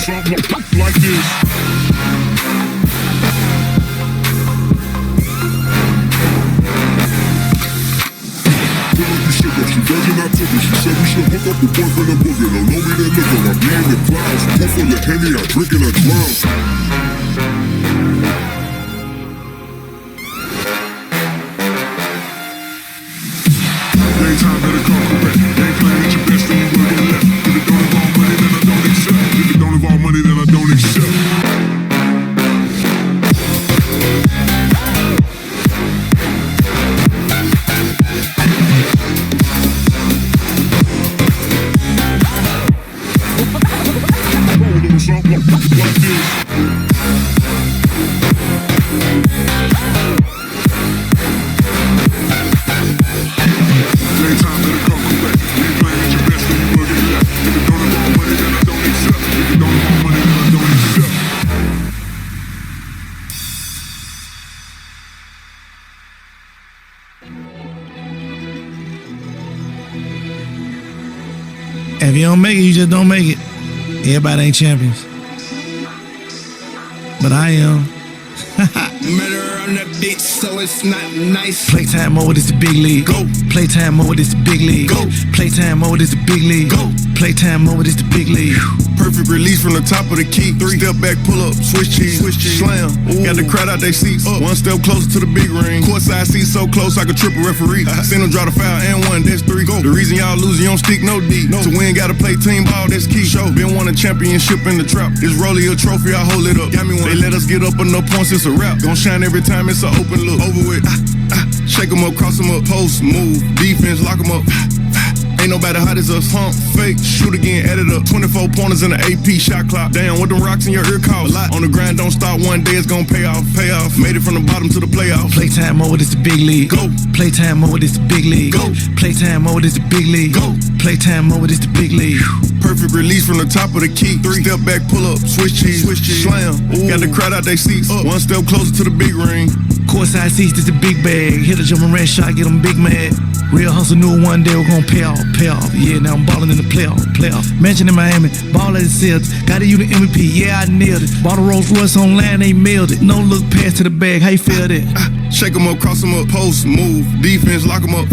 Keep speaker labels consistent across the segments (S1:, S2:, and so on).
S1: something like this. She begging, I took her. She said we should hook up with boyfriend and booger. Don't know me, that liquor. I'm being the clouds. Pull full of Henny, I drink and I drown. Daytime better come correct. Ain't playing at your best, then you working left. If it don't involve money, then I don't accept. If it don't involve money, then I don't accept. Something like this. Daytime better come correct. You ain't playing at your best, then you working left. If it don't involve money, then I don't accept. If it don't involve money, then I don't accept.
S2: If you don't make it, you just don't make it. Everybody ain't champions. But I am.
S3: Murder on the beat, so it's not nice.
S2: Playtime mode is the big league.
S3: Go.
S2: Playtime mode is the big league.
S3: Go.
S2: Playtime mode is the big league.
S3: Go.
S2: Playtime mode is the big league.
S3: Perfect release from the top of the key. Three step back, pull up, switch cheese, slam. Ooh. Got the crowd out they seats. One step closer to the big ring. Courtside seats so close I could trip a referee. Seen them draw the foul and one, that's three. Go. The reason y'all lose, you don't stick no D. No. To win, gotta play team ball, that's key. Show. Been won a championship in the trap. This Rollie a trophy, I hold it up. Got me one. They let us get up enough points, it's a rap. Gon' shine every time it's an open look. Over with. Shake 'em up, cross 'em up, post, move, defense, lock 'em up. Ain't nobody hot as us, hump, fake, shoot again, add it up. 24 pointers in the AP shot clock. Damn, with them rocks in your ear call. On the grind, don't stop, one day it's gon' pay off, pay off. Made it from the bottom to the playoffs.
S2: Playtime mode is the big league.
S3: Go.
S2: Playtime mode is the big league.
S3: Go.
S2: Playtime mode is the big league.
S3: Go.
S2: Playtime mode is the big league.
S3: Perfect release from the top of the key. Three step back, pull up, switch cheese, slam. Ooh. Got the crowd out they seats. One step closer to the big ring.
S2: Courtside seats is the big bag. Hit a jumping red shot, get them big mad. Real hustle knew one day we're gonna pay off, pay off. Yeah, now I'm ballin' in the playoff. Mention in Miami, ball at the Celtics. Got a unit MVP, yeah, I nailed it. Bought a Rolls Royce online, they mailed it. No look pass to the bag, how you feel that?
S3: Shake 'em up, cross 'em up, post, move, defense, lock 'em up.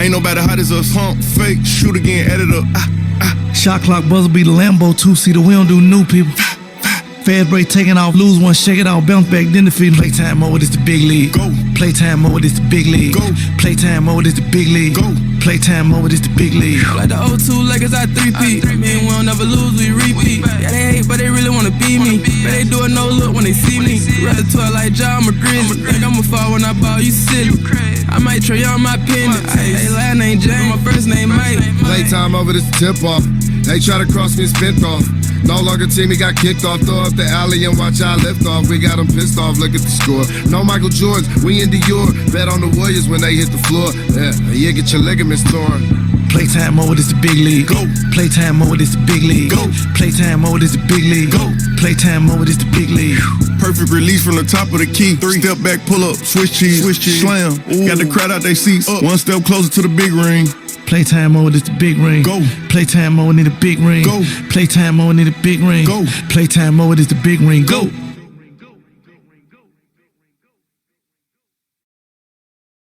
S3: Ain't nobody hot as us, hump, fake, shoot again, add it up.
S2: Shot clock buzzer be the Lambo two-seater, we don't do new people. Fast break taking off, lose one, shake it off, bounce back, then defeat. Playtime mode is the big league.
S3: Go.
S2: Playtime mode is the big league.
S3: Go.
S2: Playtime mode is the big league.
S3: Go.
S2: Playtime mode is the big league.
S4: Like the 02 Lakers, I 3-peat. I mean, we don't never lose, we repeat. Yeah, they hate, but they really wanna be me. But they do a no look when they see me. Rather 12 like John McGrizzly. Think I'ma fall when I ball, you silly. I might try on my pendant. Hey, last name James, my first name Mike.
S5: Playtime over this tip off. They try to cross me, spent off. No longer team, he got kicked off. Throw up the alley and watch our lift off. We got them pissed off, look at the score. No Michael Jordan, we in Dior. Bet on the Warriors when they hit the floor. Yeah, get your ligaments torn.
S2: Playtime mode is the big league.
S3: Go.
S2: Playtime mode is the big league.
S3: Go.
S2: Playtime mode is the big league.
S3: Go.
S2: Playtime mode is the big league.
S3: Perfect release from the top of the key. Three step back, pull up, switch cheese, slam. Ooh. Got the crowd out they seats. One step closer to the big ring.
S2: Playtime mode is the big ring.
S3: Go.
S2: Playtime mode need a big ring.
S3: Go.
S2: Playtime mode need a big ring.
S3: Go.
S2: Playtime mode is the big ring. Go.